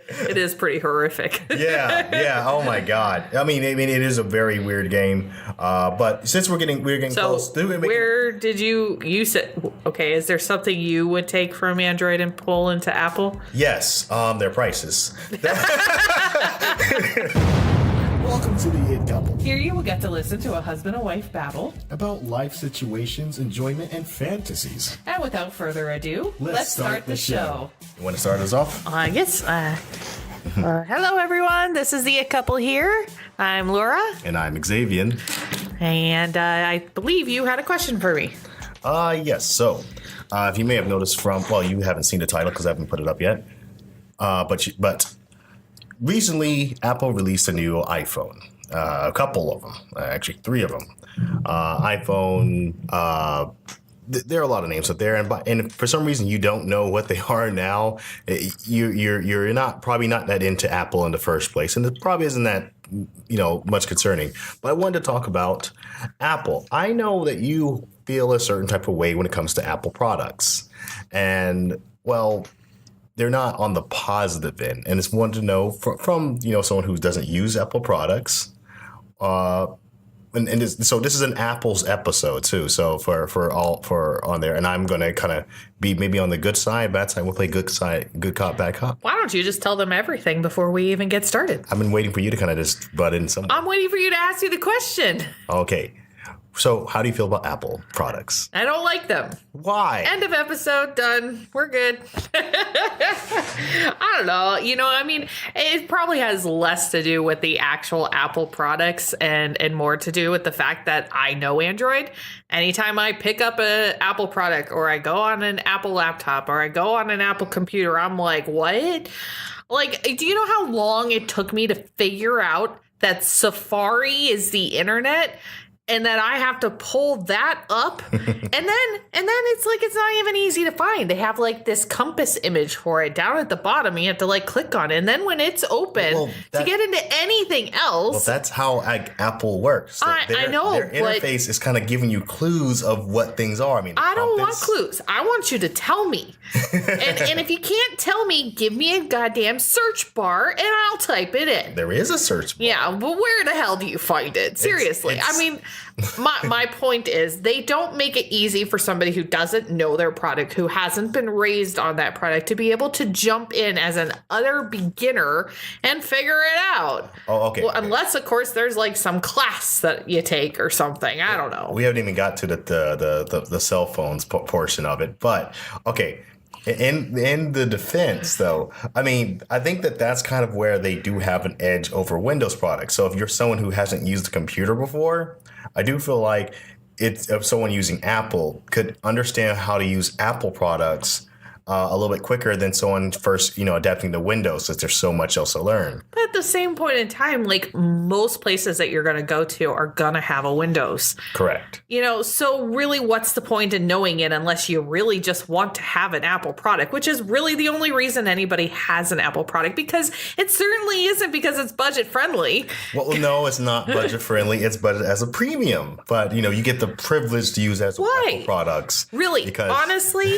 It is pretty horrific. Yeah. Oh my God. I mean, it is a very weird game. But since we're getting So close, where did you said okay? Is there something you would take from Android and pull into Apple? Yes, their prices. Welcome to the It Couple. Here you will get to listen to a husband and wife babble. About life situations, enjoyment, and fantasies. And without further ado, let's start the show. You want to start us off? Yes. Hello, everyone. This is the It Couple here. I'm Laura, And I'm Xavier. and I believe you had a question for me. Yes. So, if you may have noticed you haven't seen the title because I haven't put it up yet. But recently, Apple released a new iPhone. A couple of them, actually 3 of them. iPhone. There are a lot of names out there, and for some reason you don't know what they are now. You're probably not that into Apple in the first place, and it probably isn't that much concerning. But I wanted to talk about Apple. I know that you feel a certain type of way when it comes to Apple products, and well, they're not on the positive end. And it's wanted to know from someone who doesn't use Apple products. So this is an Apple's episode too. So for on there, and I'm gonna kind of be maybe on the good side, bad side. We'll play good side, good cop, bad cop. Why don't you just tell them everything before we even get started? I've been waiting for you to kind of just butt in somewhere. I'm waiting for you to ask you the question. Okay. So how do you feel about Apple products? I don't like them. Why? End of episode. Done. We're good. I don't know. It probably has less to do with the actual Apple products and more to do with the fact that I know Android. Anytime I pick up an Apple product or I go on an Apple laptop or I go on an Apple computer, I'm like, what? Like, do you know how long it took me to figure out that Safari is the internet? And that I have to pull that up, and then it's like it's not even easy to find. They have like this compass image for it down at the bottom. You have to like click on it, and then when it's open to get into anything else. Well, that's how Apple works. I know their interface is kind of giving you clues of what things are. I don't want clues. I want you to tell me. and if you can't tell me, give me a goddamn search bar, and I'll type it in. There is a search bar. Yeah, but where the hell do you find it? Seriously, My point is they don't make it easy for somebody who doesn't know their product, who hasn't been raised on that product, to be able to jump in as an utter beginner and figure it out. Oh, okay. Well, unless, of course, there's like some class that you take or something. I don't know. We haven't even got to the cell phones portion of it, but okay. In the defense, though, I think that's kind of where they do have an edge over Windows products. So if you're someone who hasn't used a computer before, I do feel like if someone using Apple could understand how to use Apple products a little bit quicker than someone first, adapting to Windows, since there's so much else to learn. But at the same point in time, like most places that you're going to go to are going to have a Windows. Correct. So really what's the point in knowing it unless you really just want to have an Apple product, which is really the only reason anybody has an Apple product, because it certainly isn't because it's budget friendly. Well, no, it's not budget friendly. It's budget as a premium, but you get the privilege to use as Apple products. Really? Because honestly,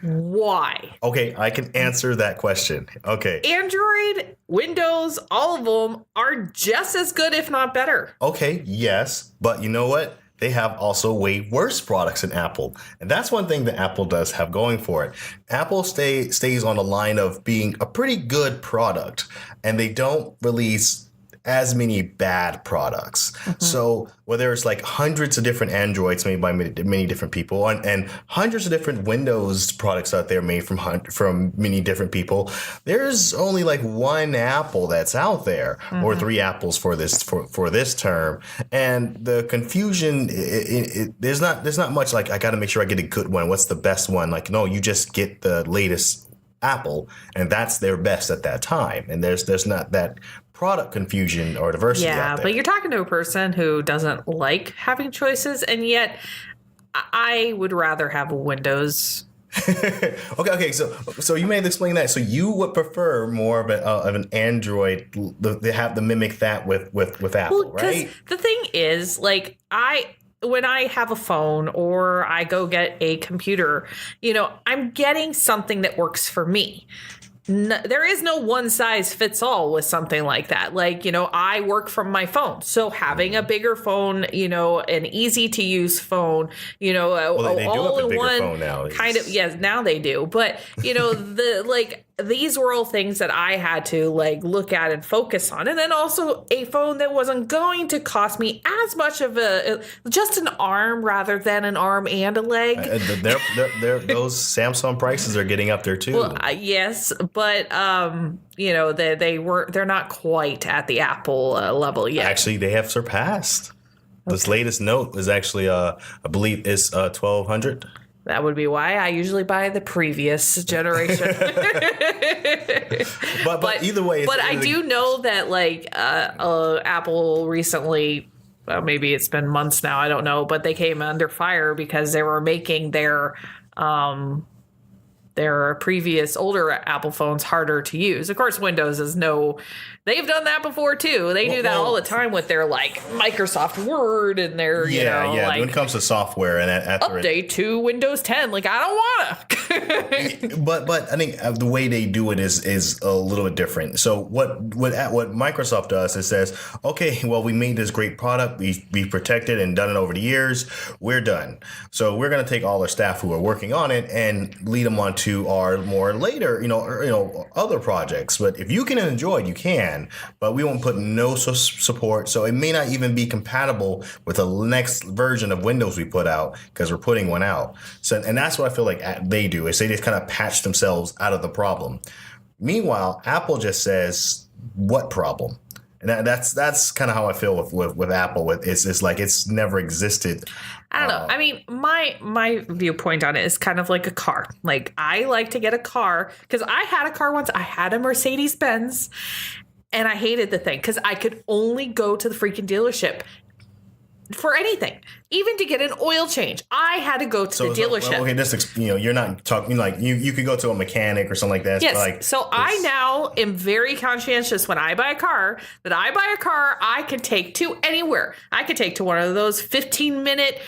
why? Okay, I can answer that question. Okay. Android, Windows, all of them are just as good, if not better. Okay, yes, but you know what? They have also way worse products than Apple. And that's one thing that Apple does have going for it. Apple stays on the line of being a pretty good product, and they don't release as many bad products. Mm-hmm. So whether it's like hundreds of different Androids made by many different people and hundreds of different Windows products out there made from many different people, there's only like one Apple that's out there, or 3 Apples for this term. And the confusion, there's not much like, I got to make sure I get a good one. What's the best one? Like, no, you just get the latest Apple, and that's their best at that time. And there's not that product confusion or diversity out there. But you're talking to a person who doesn't like having choices, and yet I would rather have Windows. Okay. So you may have explained that. So you would prefer more of an Android. They have to mimic that with Apple, right? The thing is, like, when I have a phone or I go get a computer, I'm getting something that works for me. there is no one size fits all with something like that. Like, I work from my phone. So having a bigger phone, an easy to use phone, They do all have a in bigger one phone now. kind of, yes, now they do. But, these were all things that I had to look at and focus on. And then also a phone that wasn't going to cost me as much of just an arm rather than an arm and a leg. Those Samsung prices are getting up there too. Well, yes, but they're not quite at the Apple level yet. Actually, they have surpassed. This latest Note is actually, I believe, is 1,200. That would be why I usually buy the previous generation. but either way, but I do know that Apple recently, maybe it's been months now, I don't know, but they came under fire because they were making their previous older Apple phones harder to use. Of course, Windows is they've done that before too. They do that all the time with their Microsoft Word and their, when it comes to software and update to Windows 10. I don't want to. But I think the way they do it is a little bit different. So what Microsoft does is says, okay, well, we made this great product. We've protected and done it over the years. We're done. So we're going to take all our staff who are working on it and lead them on to our more later, other projects. But if you can enjoy it, you can. But we won't put no support. So it may not even be compatible with the next version of Windows we put out because we're putting one out. So, and that's what I feel like they do is they just kind of patch themselves out of the problem. Meanwhile, Apple just says, what problem? And that's kind of how I feel with Apple. It's like it's never existed. I don't know. I mean, my viewpoint on it is kind of like a car. I like to get a car because I had a car once. I had a Mercedes-Benz and I hated the thing because I could only go to the freaking dealership for anything, even to get an oil change. I had to go to the dealership. Okay, this you're not talking you could go to a mechanic or something like that. Yes. So I now am very conscientious when I buy a car I can take to anywhere. I could take to one of those 15-minute,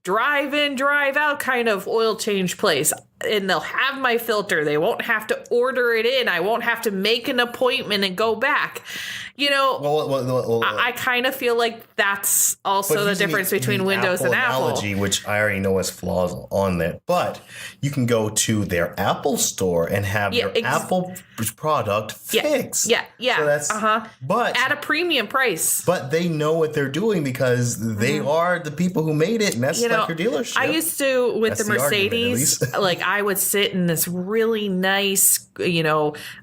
drive in, drive out kind of oil change place. And they'll have my filter. They won't have to order it in. I won't have to make an appointment and go back. I kind of feel like that's also the difference between Windows and Apple. Analogy, which I already know has flaws on that, but you can go to their Apple store and have your Apple product fixed. Yeah. So that's but at a premium price. But they know what they're doing because they are the people who made it, and that's like your dealership. I used to with the Mercedes, I would sit in this really nice,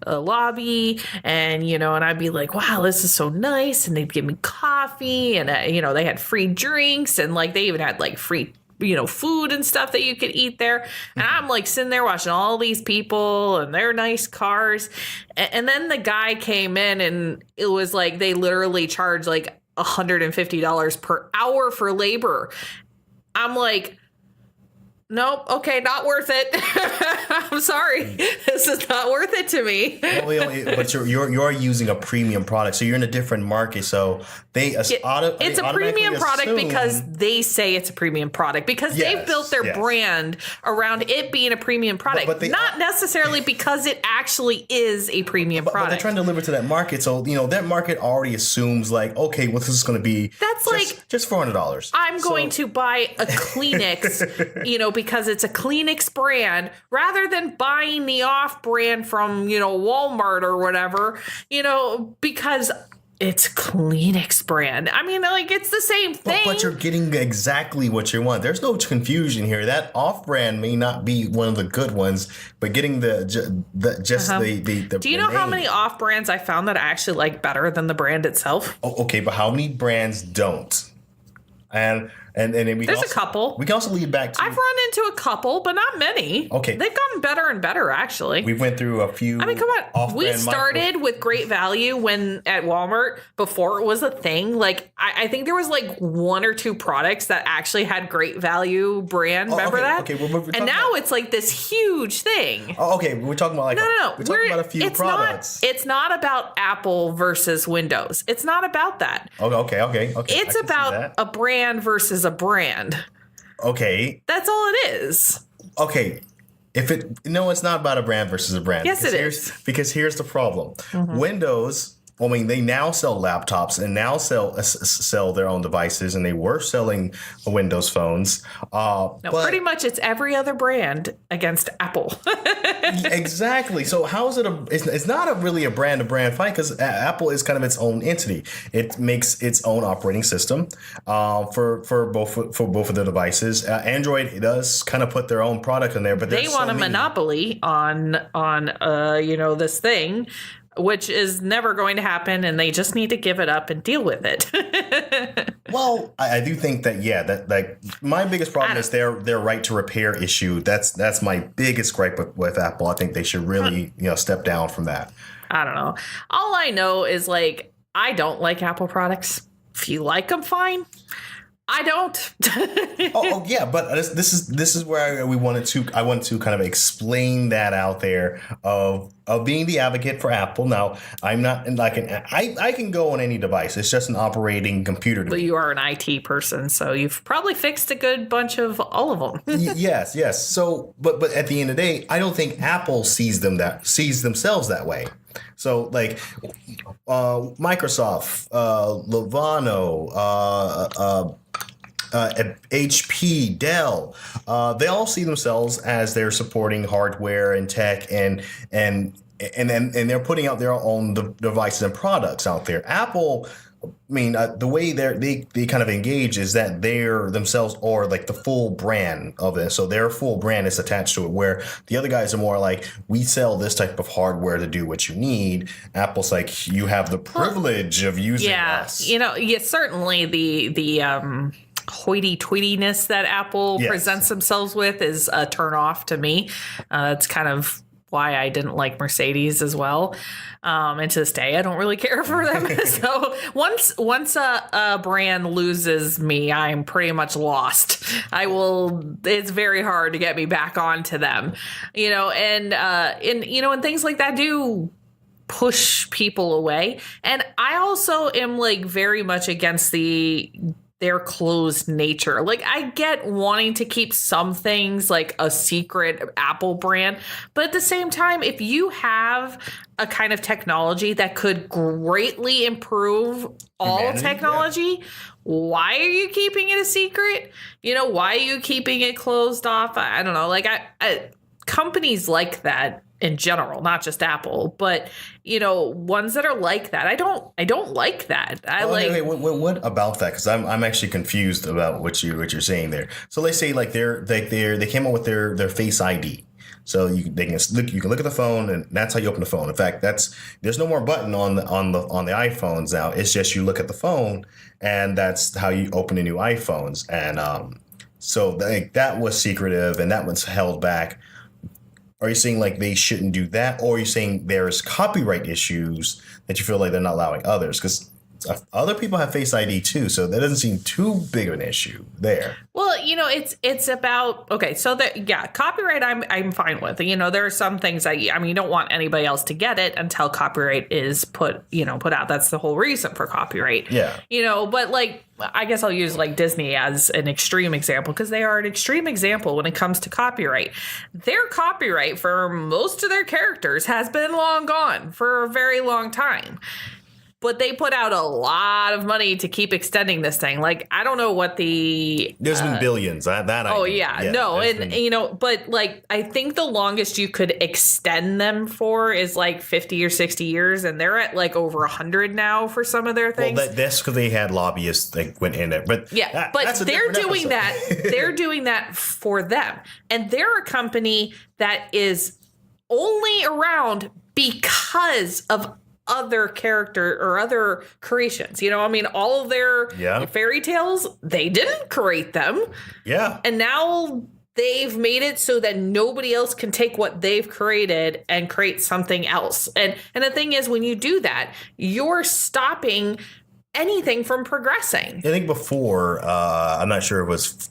lobby, and and I'd be like, wow, this is so nice, and they'd give me coffee, and they had free drinks, and they even had free food and stuff that you could eat there. And I'm sitting there watching all these people and their nice cars. And then the guy came in and it was they literally charged $150 per hour for labor. I'm like, nope. Okay, not worth it. I'm sorry. This is not worth it to me. But you're using a premium product, so you're in a different market. So it's a premium product because they say it's a premium product because they've built their brand around it being a premium product, but not necessarily because it actually is a premium product. But they're trying to deliver to that market, so that market already assumes okay, well, this is going to be just $400. I'm going to buy a Kleenex, because it's a Kleenex brand rather than buying the off brand from, Walmart or whatever, because it's Kleenex brand. I mean, it's the same thing. But you're getting exactly what you want. There's no confusion here. That off brand may not be one of the good ones, but getting the Do you know how many off brands I found that I actually like better than the brand itself? Oh, okay, but how many brands don't? And there's a couple. We can also lead back to. I've run into a couple, but not many. Okay, they've gotten better and better actually. We went through a few. I mean, come on. We started with Great Value at Walmart before it was a thing. I think there was one or two products that actually had Great Value brand. Remember that? Okay, and now it's this huge thing. Oh, okay. We're talking about no. We're talking about a few products. It's not about Apple versus Windows. It's not about that. Okay. It's about a brand versus a brand. Okay. That's all it is. Okay. if it no, it's not about a brand versus a brand. Yes, because it is. Because here's the problem: Windows. I mean, they now sell laptops and now sell their own devices, and they were selling Windows phones. No, But pretty much it's every other brand against Apple. exactly. So how is it it's not really a brand to brand fight, because Apple is kind of its own entity. It makes its own operating system for both of their devices. Android does kind of put their own product in there, but They want a monopoly on this thing, which is never going to happen, and they just need to give it up and deal with it. Well, I do think that that my biggest problem is their right to repair issue. That's my biggest gripe with Apple. I think they should really step down from that. I don't know. All I know is like I don't like Apple products. If you like them, fine. I don't. oh yeah, but this is where I wanted to kind of explain that out there of being the advocate for Apple. Now, I'm not like I can go on any device. It's just an operating computer. But you are an IT person, so you've probably fixed a good bunch of all of them. Yes. So, but at the end of the day, I don't think Apple sees themselves that way. So, like Microsoft, Lenovo, HP, Dell, they all see themselves as they're supporting hardware and tech, and they're putting out their own devices and products out there. Apple, I mean, the way they kind of engage is that they're themselves are like the full brand of it. So their full brand is attached to it, where the other guys are more like, we sell this type of hardware to do what you need. Apple's like, you have the privilege of using us. Certainly the hoity-toityness that Apple presents themselves with is a turn off to me. It's kind of why I didn't like Mercedes as well. And to this day, I don't really care for them. So once a brand loses me, I'm pretty much lost. It's very hard to get me back onto them, and things like that do push people away. And I also am like very much against their closed nature. Like, I get wanting to keep some things like a secret Apple brand, but at the same time, if you have a kind of technology that could greatly improve all technology, why are you keeping it a secret? Why are you keeping it closed off? I don't know. Like, companies like that in general, not just Apple, but ones that are like that. I don't like that. Wait, what about that? Because I'm actually confused about what you're saying there. So let's say like they came up with their Face ID. So you can look at the phone, and that's how you open the phone. In fact, there's no more button on the iPhones now. It's just you look at the phone, and that's how you open the new iPhones. And so that was secretive, and that was held back. Are you saying like they shouldn't do that, or are you saying there's copyright issues that you feel like they're not allowing others? Because other people have Face ID too, so that doesn't seem too big of an issue there. Well, it's about, okay, so copyright I'm fine with. There are some things you don't want anybody else to get it until copyright is put out. That's the whole reason for copyright. Yeah. But like, I guess I'll use like Disney as an extreme example, because they are an extreme example when it comes to copyright. Their copyright for most of their characters has been long gone for a very long time. But they put out a lot of money to keep extending this thing. Like, I don't know what there's been billions. But like, I think the longest you could extend them for is like 50 or 60 years, and they're at like over 100 now for some of their things. Well, that's because they had lobbyists that went in there. But they're doing that. They're doing that for them, and they're a company that is only around because of other character or other creations. All of their fairy tales, they didn't create them. Yeah. And now they've made it so that nobody else can take what they've created and create something else. And the thing is, when you do that, you're stopping anything from progressing. I think before, I'm not sure if it was.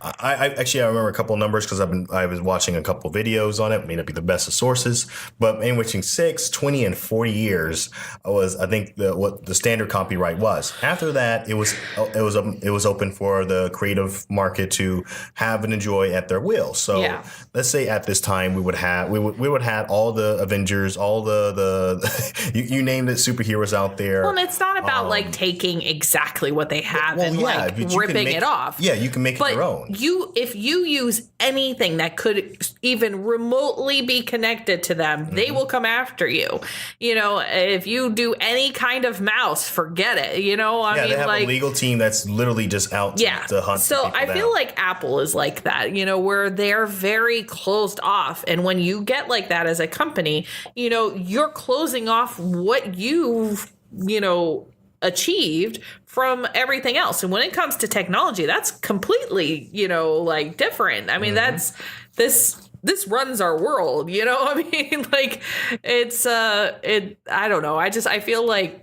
I remember a couple of numbers because I was watching a couple of videos on it. May not be the best of sources, but in between 6, 20, and 40 years was, I think, what the standard copyright was. After that, it was open for the creative market to have and enjoy at their will. So let's say at this time we would have all the Avengers, all the you named it, superheroes out there. Well, and it's not about like taking exactly what they have and like ripping it off. Yeah, you can make it your own. If you use anything that could even remotely be connected to them, they will come after you. You know, if you do any kind of mouse, forget it. You know, I mean, they have like a legal team that's literally just out to hunt. So I feel like Apple is like that, you know, where they're very closed off. And when you get like that as a company, you know, you're closing off what you've, you know, achieved from everything else. And when it comes to technology, that's completely, you know, like different. I mean, that's this runs our world, you know. I mean, like it's I don't know. I feel like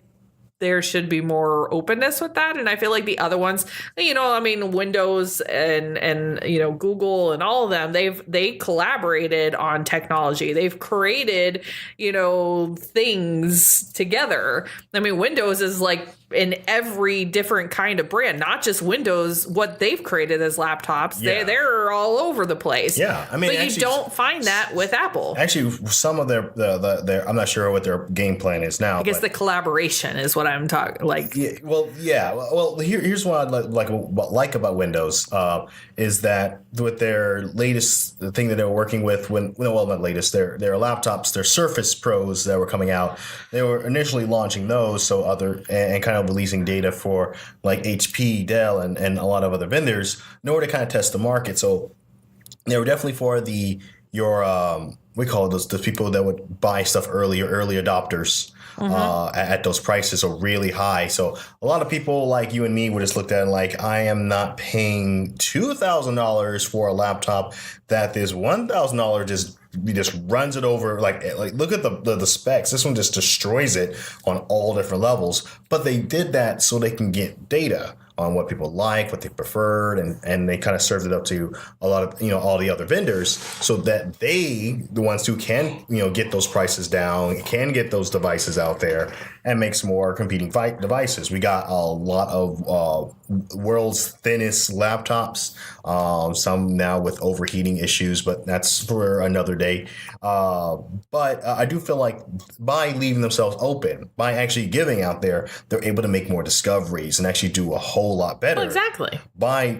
there should be more openness with that. And I feel like the other ones, you know, I mean, Windows and you know, Google and all of them, they collaborated on technology. They've created, you know, things together. I mean, Windows is like in every different kind of brand, not just Windows, what they've created as laptops. They're all over the place. Yeah. I mean, but you don't find that with Apple. Actually, some of their I'm not sure what their game plan is now. I guess the collaboration is what I'm talking like. Well, here's what I like about Windows is that with their latest thing that they were working with, not latest, their laptops, their Surface Pros that were coming out, they were initially launching those, so and kind of releasing data for like HP, Dell, and a lot of other vendors in order to kind of test the market. So they were definitely for we call it those people that would buy stuff early adopters. At those prices, so really high. So a lot of people like you and me would just look at it like, I am not paying $2,000 for a laptop that this $1,000 just runs it over. Like look at the specs. This one just destroys it on all different levels. But they did that so they can get data on what people like, what they preferred, and they kind of served it up to a lot of, you know, all the other vendors so that the ones who can, you know, get those prices down, can get those devices out there and make some more competing devices. We got a lot of world's thinnest laptops, some now with overheating issues, but that's for another day. But I do feel like by leaving themselves open, by actually giving out there, they're able to make more discoveries and actually do a whole lot better. Well, exactly. By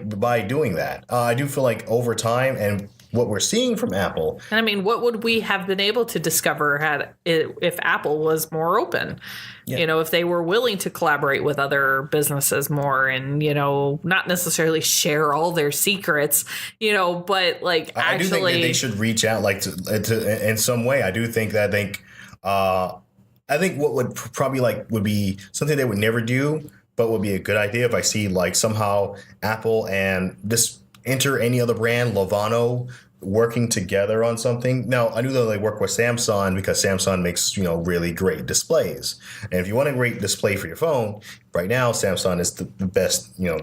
doing that. I do feel like over time and what we're seeing from Apple. And I mean, what would we have been able to discover if Apple was more open? Yeah. You know, if they were willing to collaborate with other businesses more and, you know, not necessarily share all their secrets, you know, but like I do think that they should reach out like to in some way. I do think that I think what would probably would be something they would never do, but would be a good idea if I see like somehow Apple and this enter any other brand, Levano, working together on something. Now, I knew that they work with Samsung because Samsung makes, you know, really great displays. And if you want a great display for your phone, right now, Samsung is the best, you know,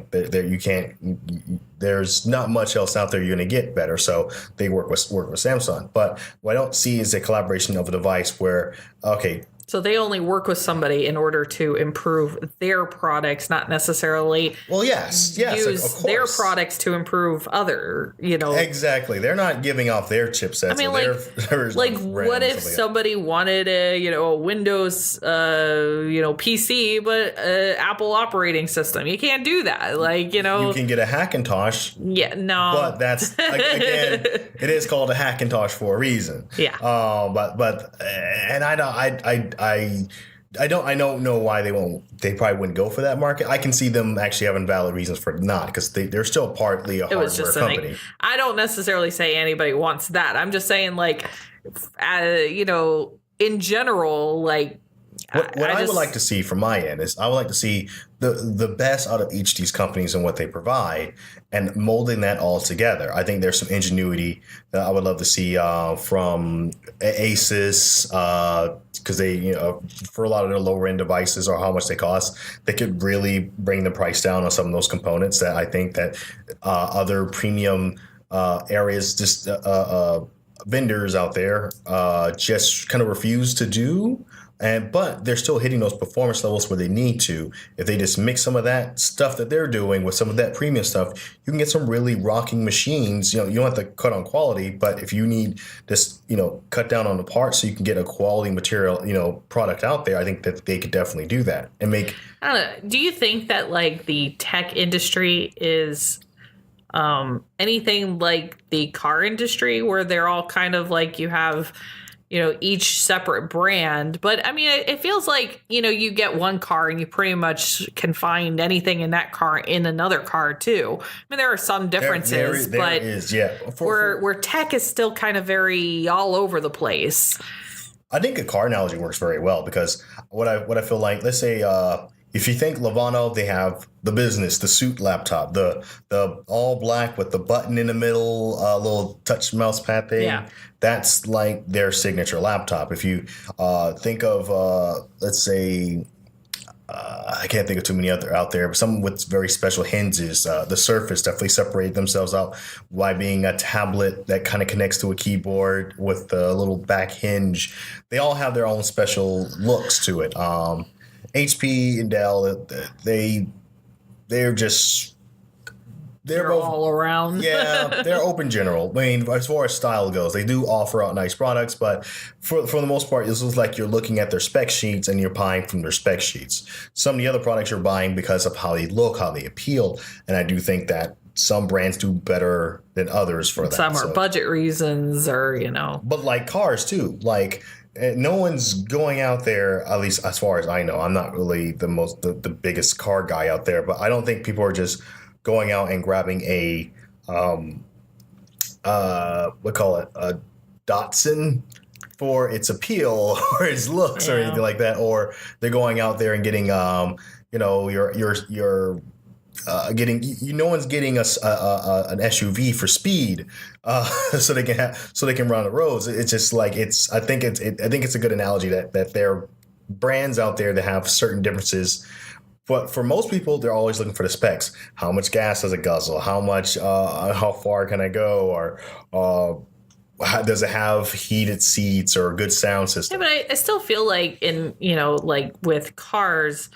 there's not much else out there you're going to get better. So they work with Samsung. But what I don't see is a collaboration of a device where, okay, so they only work with somebody in order to improve their products, not necessarily use their products to improve other, you know. Exactly. They're not giving off their chipsets. I mean, what if somebody wanted a Windows, PC, but Apple operating system? You can't do that. Like, you know. You can get a Hackintosh. Yeah, no. But that's, again, it is called a Hackintosh for a reason. Yeah. And I don't know why they probably wouldn't go for that market. I can see them actually having valid reasons for not, because they're still partly a hardware company. I don't necessarily say anybody wants that. I'm just saying, like, in general, like, what I would like to see from my end is I would like to see the best out of each of these companies and what they provide and molding that all together. I think there's some ingenuity that I would love to see from Asus, because they, for a lot of their lower end devices or how much they cost, they could really bring the price down on some of those components that I think that other premium areas, just vendors out there just kind of refuse to do. But they're still hitting those performance levels where they need to. If they just mix some of that stuff that they're doing with some of that premium stuff, you can get some really rocking machines. You don't have to cut on quality, but if you need this, cut down on the parts so you can get a quality material, product out there, I think that they could definitely do that and make. I don't know. Do you think that like the tech industry is anything like the car industry, where they're all kind of like you have, each separate brand? But I mean, it feels like, you get one car and you pretty much can find anything in that car in another car too. I mean, there are some differences, there is, yeah. Where tech is still kind of very all over the place. I think a car analogy works very well because what I feel like, let's say, if you think Levano, they have the business, the suit laptop, the all black with the button in the middle, little touch mouse pad thing. Yeah. That's like their signature laptop. If you think of, let's say, I can't think of too many other out there, but some with very special hinges. The Surface definitely separated themselves out by being a tablet that kind of connects to a keyboard with the little back hinge. They all have their own special looks to it. HP and Dell, they're both all around. Yeah, they're open general. I mean, as far as style goes, they do offer out nice products, but for the most part, this is like you're looking at their spec sheets and you're buying from their spec sheets. Some of the other products you're buying because of how they look, how they appeal, and I do think that some brands do better than others for that. Some are budget reasons, or But like cars too, like. No one's going out there, at least as far as I know. I'm not really the biggest car guy out there, but I don't think people are just going out and grabbing a a Datsun for its appeal or its looks or anything like that, or they're going out there and getting your getting no one's getting an SUV for speed, so they can run the roads. It's just like I think it's a good analogy that there are brands out there that have certain differences. But for most people, they're always looking for the specs. How much gas does it guzzle? How much? How far can I go? Or does it have heated seats or a good sound system? Yeah, but I still feel like like with cars,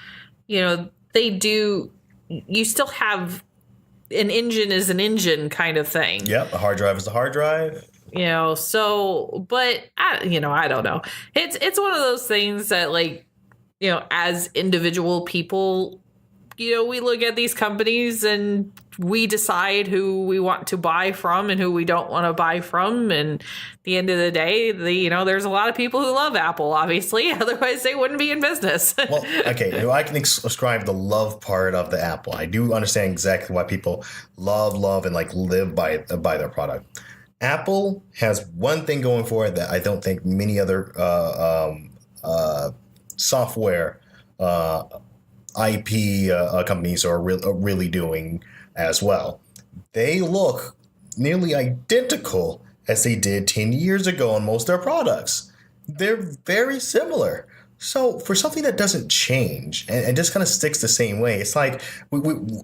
they do. You still have an engine is an engine kind of thing. Yep, a hard drive is a hard drive. But I don't know. It's one of those things that like, as individual people, we look at these companies and we decide who we want to buy from and who we don't want to buy from. And at the end of the day, there's a lot of people who love Apple, obviously. Otherwise, they wouldn't be in business. Well, okay. I can ascribe the love part of the Apple. I do understand exactly why people love, and like live by their product. Apple has one thing going for it that I don't think many other software IP companies are really doing as well. They look nearly identical as they did 10 years ago on most of their products. They're very similar. So for something that doesn't change and just kind of sticks the same way, it's like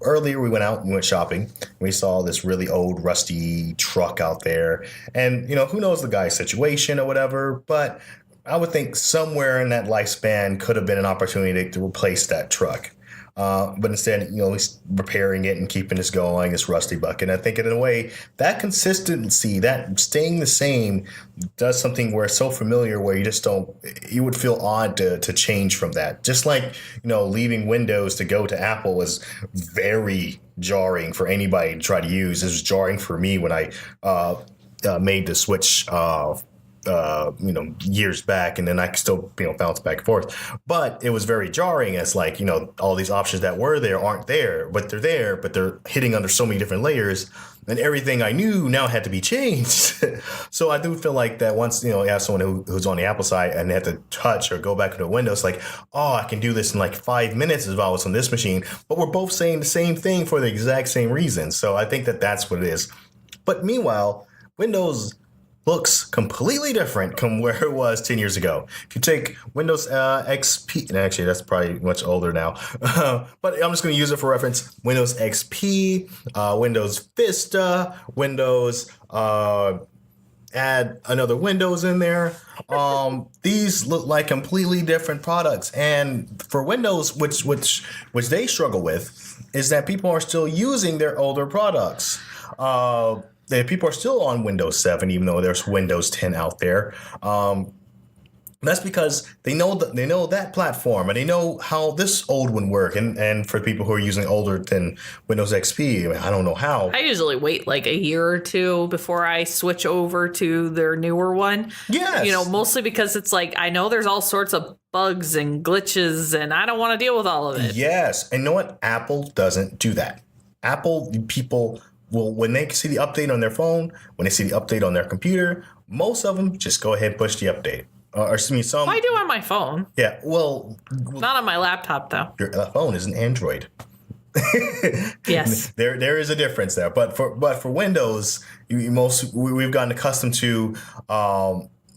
earlier we went shopping. We saw this really old rusty truck out there, and who knows the guy's situation or whatever, but I would think somewhere in that lifespan could have been an opportunity to replace that truck. But instead, he's repairing it and keeping this going, this rusty bucket. And I think in a way, that consistency, that staying the same, does something where it's so familiar where you would feel odd to change from that. Just like, leaving Windows to go to Apple was very jarring for anybody to try to use. It was jarring for me when I made the switch years back, and then I still, bounce back and forth. But it was very jarring as like, all these options that were there aren't there, but they're hitting under so many different layers, and everything I knew now had to be changed. So I do feel like that once, you have someone who's on the Apple side and they have to touch or go back into Windows, like, oh, I can do this in like 5 minutes as well as on this machine, but we're both saying the same thing for the exact same reason. So I think that that's what it is. But meanwhile, Windows looks completely different from where it was 10 years ago. If you take Windows XP, and actually that's probably much older now, but I'm just going to use it for reference. Windows XP, Windows Vista, Windows, add another Windows in there. These look like completely different products. And for Windows, which they struggle with, is that people are still using their older products. People are still on Windows 7, even though there's Windows 10 out there. That's because they know that platform, and they know how this old one work. And for people who are using older than Windows XP, I don't know how. I usually wait like a year or two before I switch over to their newer one. Yes. Mostly because it's like I know there's all sorts of bugs and glitches, and I don't want to deal with all of it. Yes. And you know what? Apple doesn't do that. Apple people will, when they see the update on their phone, when they see the update on their computer, most of them just go ahead and push the update. Or some. I do on my phone. Yeah, well, not on my laptop though. Your phone is an Android. Yes, there is a difference there. But for Windows, we've gotten accustomed to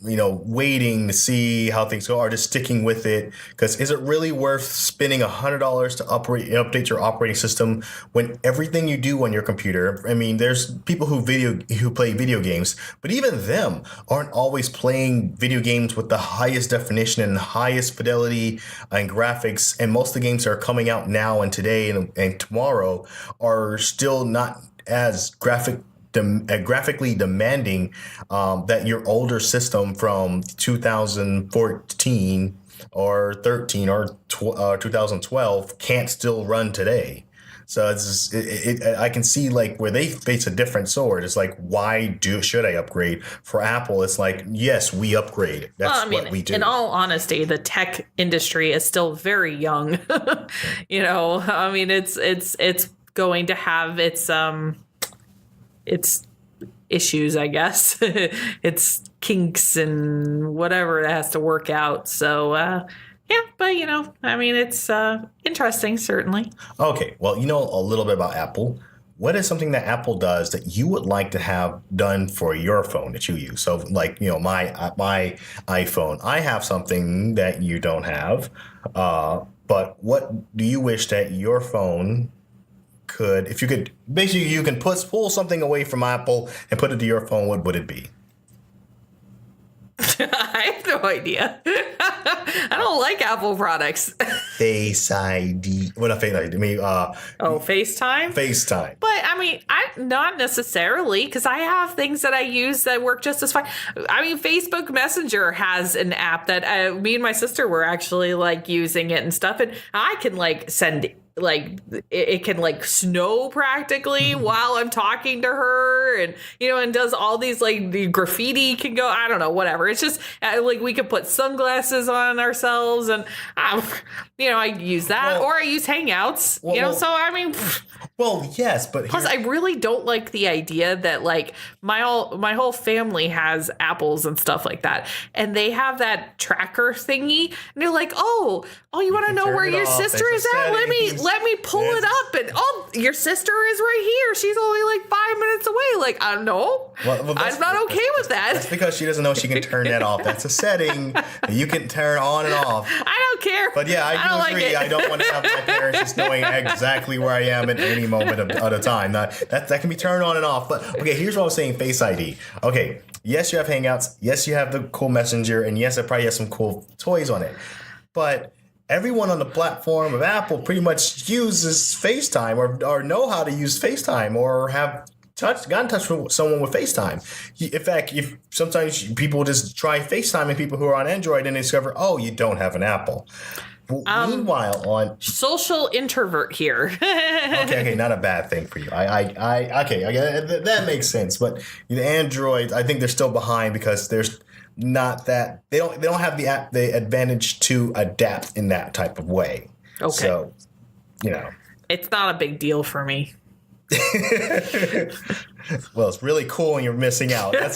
waiting to see how things go, or just sticking with it. Because is it really worth spending $100 to update your operating system when everything you do on your computer? I mean, there's people who play video games, but even them aren't always playing video games with the highest definition and highest fidelity and graphics. And most of the games that are coming out now and today and tomorrow are still not as graphically demanding that your older system from 2014 or 13 or 2012 can't still run today. So I can see like where they face a different sword. It's like, should I upgrade? For Apple, it's like, yes, we upgrade. That's what we do. In all honesty, the tech industry is still very young. I mean, it's going to have its issues, I guess. It's kinks and whatever it has to work out. So, but I mean, it's interesting, certainly. Okay, well, you know a little bit about Apple. What is something that Apple does that you would like to have done for your phone that you use? So, like, my iPhone, I have something that you don't have. But what do you wish that your phone could, if you could, basically you can pull something away from Apple and put it to your phone, what would it be? I have no idea. I don't like Apple products. Face ID. Well, not Face ID. I mean, FaceTime? FaceTime. But I mean, not necessarily, because I have things that I use that work just as fine. I mean, Facebook Messenger has an app that me and my sister were actually like using it and stuff, and I can like send it can like snow practically while I'm talking to her, and and does all these like the graffiti can go, I don't know, whatever. It's just like we could put sunglasses on ourselves, and I use that, or I use Hangouts. So I mean, well, yes, but plus I really don't like the idea that like my whole family has Apples and stuff like that, and they have that tracker thingy, and they're like, oh, you want to know where your sister is at? Let me pull it up, and your sister is right here. She's only like 5 minutes away. Like, I don't know. Well, I'm not okay with that. That's because she doesn't know she can turn that off. That's a setting that you can turn on and off. I don't care. But yeah, I do agree. Like I don't want to have my parents just knowing exactly where I am at any moment of the time. That can be turned on and off. But okay, here's what I was saying: Face ID. Okay, yes, you have Hangouts. Yes, you have the cool Messenger, and yes, it probably has some cool toys on it. But everyone on the platform of Apple pretty much uses FaceTime or know how to use FaceTime or have got in touch with someone with FaceTime. In fact, if sometimes people just try FaceTime people who are on Android and they discover, you don't have an Apple. Meanwhile, on social introvert here. okay, not a bad thing for you. That makes sense. But Android, I think they're still behind because there's not that they don't have the advantage to adapt in that type of way. Okay, so it's not a big deal for me. Well, it's really cool and you're missing out. That's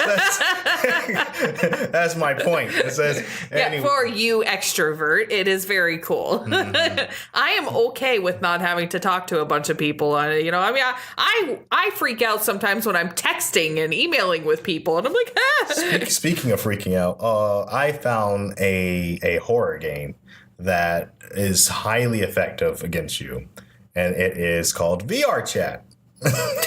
my point. It says, Yeah, for you extrovert, it is very cool. Mm-hmm. I am okay with not having to talk to a bunch of people. You know, I mean, I freak out sometimes when I'm texting and emailing with people, and I'm like, Speaking of freaking out, I found a horror game that is highly effective against you, and it is called VR Chat.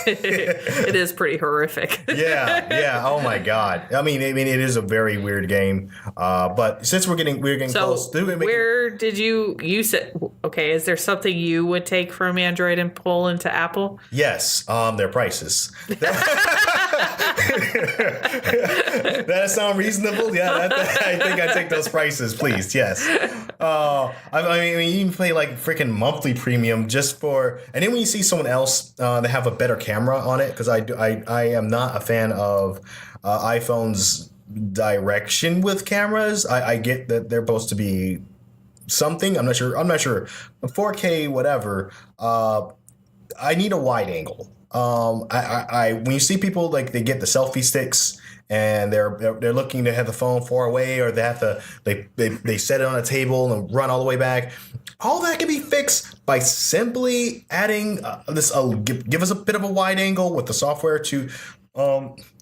It is pretty horrific. Yeah. Oh my God. I mean, it is a very weird game. But since we're getting So close, where did you said, okay, is there something you would take from Android and pull into Apple? Yes, their prices. That sound reasonable? Yeah, I think I take those prices, please. Yes. I mean, you can pay like freaking monthly premium just for, and then when you see someone else that have a better camera on it, because I am not a fan of iPhone's direction with cameras. I get that they're supposed to be something. I'm not sure. 4K, whatever. I need a wide angle. When you see people like they get the selfie sticks and they're looking to have the phone far away, or they have to they set it on a table and run all the way back. All that can be fixed by simply adding give us a bit of a wide angle with the software to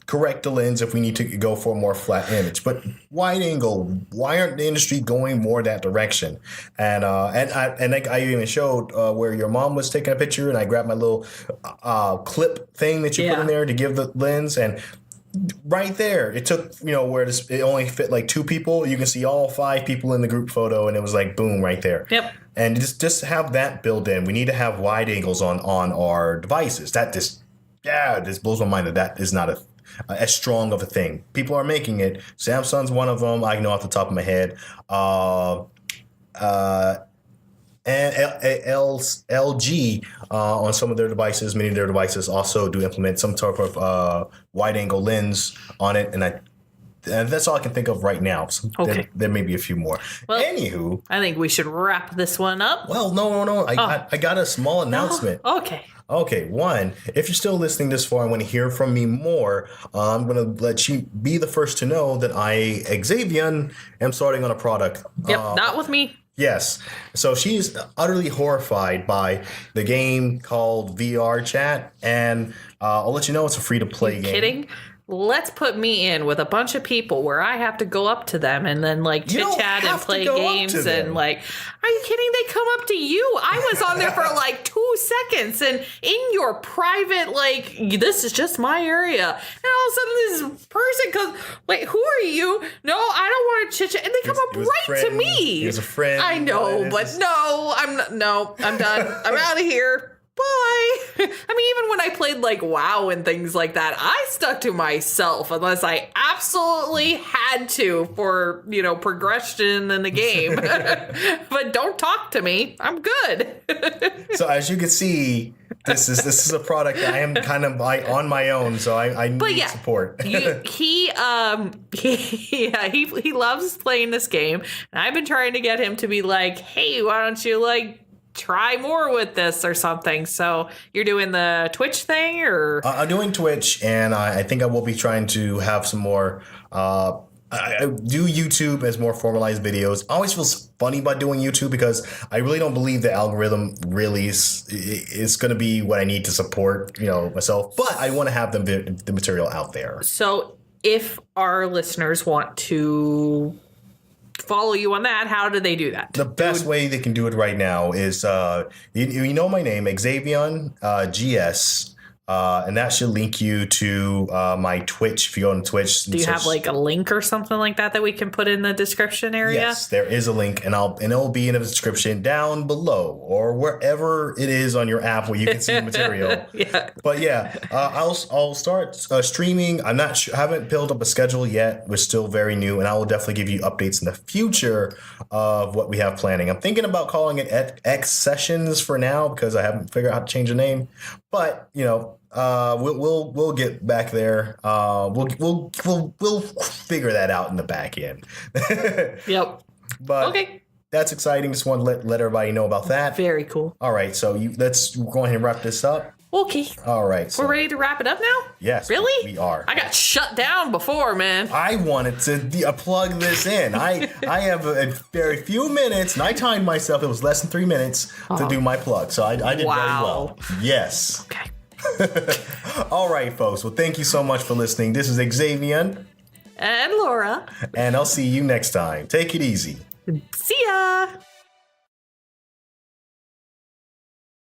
correct the lens if we need to go for a more flat image. But wide angle, why aren't the industry going more that direction? And I even showed where your mom was taking a picture, and I grabbed my little clip thing that you put in there to give the lens, and right there, it took, where it only fit like 2 people. You can see all 5 people in the group photo, and it was like, boom, right there. Yep. And just have that built in. We need to have wide angles on our devices. That just blows my mind that is not as strong of a thing. People are making it. Samsung's one of them. I know off the top of my head. And LG on some of their devices, many of their devices also do implement some sort of wide angle lens on it, and that's all I can think of right now. So okay. There may be a few more. Well, anywho, I think we should wrap this one up. Well, no. I got a small announcement. Okay. Okay, one, if you're still listening this far and want to hear from me more, I'm going to let you be the first to know that I, Xavier, am starting on a product. Yep, not with me. Yes. So she's utterly horrified by the game called VR Chat, and I'll let you know it's a free-to-play game. Kidding? Let's put me in with a bunch of people where I have to go up to them and then like chit chat and play games and like, are you kidding? They come up to you. I was on there for like 2 seconds and in your private, like, this is just my area. And all of a sudden this person comes, wait, who are you? No, I don't want to chit chat. And they come up right to me. He was a friend. I know, but no, I'm done. I'm out of here. Bye. I mean, even when I played like WoW and things like that, I stuck to myself unless I absolutely had to for, progression in the game. But don't talk to me. I'm good. So as you can see, this is a product that I am kind of on my own, so I need support. He loves playing this game, and I've been trying to get him to be like, hey, why don't you try more with this or something. So you're doing the Twitch thing, or I'm doing Twitch, and I think I will be trying to have some more. I do YouTube as more formalized videos. I always feel funny about doing YouTube because I really don't believe the algorithm really is going to be what I need to support, myself. But I want to have the material out there. So if our listeners want to follow you on that, how do they do that? The best way they can do it right now is you know my name, Xavier GS, and that should link you to my Twitch if you go on Twitch. Do you have like a link or something like that we can put in the description area? Yes, there is a link, and it'll be in the description down below or wherever it is on your app where you can see the material. Yeah. But yeah, I'll start streaming. I'm not sure, haven't built up a schedule yet. We're still very new, and I will definitely give you updates in the future of what we have planning. I'm thinking about calling it X Sessions for now because I haven't figured out how to change the name. But we'll get back there. We'll figure that out in the back end. Yep. But okay. That's exciting. Just want to let everybody know about that. Very cool. All right, so let's go ahead and wrap this up. Okay. All right. So, We're ready to wrap it up now? yes. Really? We are. I got shut down before, man. I wanted to plug this in. I have a very few minutes, and I timed myself. It was less than 3 minutes to do my plug. So I did very well. Yes. Okay. All right, folks. Well, thank you so much for listening. This is Xavier, And Laura. and I'll see you next time. Take it easy. See ya.